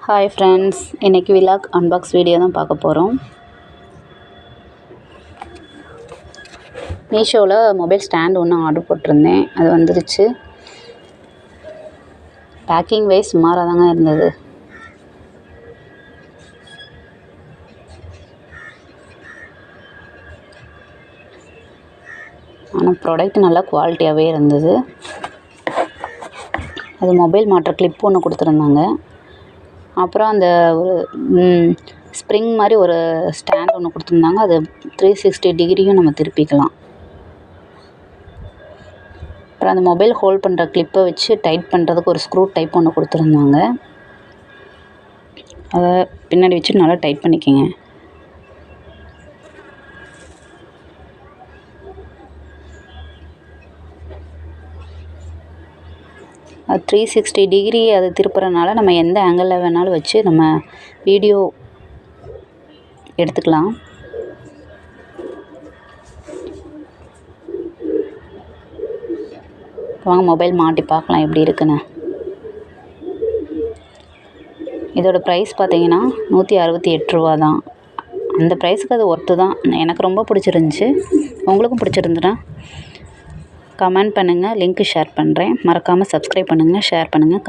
Hi friends, இன்றைக்கி vlog unbox video தான் பார்க்க போகிறோம். மீஷோவில் மொபைல் ஸ்டாண்ட் ஒன்று ஆர்டர் போட்டிருந்தேன். அது வந்துருச்சு. பேக்கிங் வைஸ் சுமாராக தாங்க இருந்தது. ஆனால் ப்ராடக்ட் நல்லா குவாலிட்டியாகவே இருந்தது. அது மொபைல் மாட்டுற கிளிப் ஒன்று கொடுத்துருந்தாங்க. அப்புறம் அந்த ஒரு ஸ்ப்ரிங் மாதிரி ஒரு ஸ்டாண்ட் ஒன்று கொடுத்துருந்தாங்க. அது 360 டிகிரியும் நம்ம திருப்பிக்கலாம். அப்புறம் அந்த மொபைல் ஹோல்ட் பண்ணுற கிளிப்பை வச்சு டைட் பண்ணுறதுக்கு ஒரு ஸ்க்ரூ டைப் ஒன்று கொடுத்துருந்தாங்க. அதை பின்னாடி வச்சு நல்லா டைட் பண்ணிக்கோங்க. அது 360 டிகிரி அது திருப்புறனால நம்ம எந்த ஆங்கிளில் வேணாலும் வச்சு நம்ம வீடியோ எடுத்துக்கலாம். வாங்க மொபைல் மாட்டி பார்க்கலாம் எப்படி இருக்குன்னு. இதோட ப்ரைஸ் பார்த்தீங்கன்னா 168 ரூபா தான். அந்த ப்ரைஸுக்கு அது ஒர்த்து தான். எனக்கு ரொம்ப பிடிச்சிருந்துச்சி. உங்களுக்கும் பிடிச்சிருந்துன்னா கமெண்ட் பண்ணுங்கள், லிங்க்கு ஷேர் பண்ணுறேன். மறக்காமல் சப்ஸ்கிரைப் பண்ணுங்கள், ஷேர் பண்ணுங்கள்.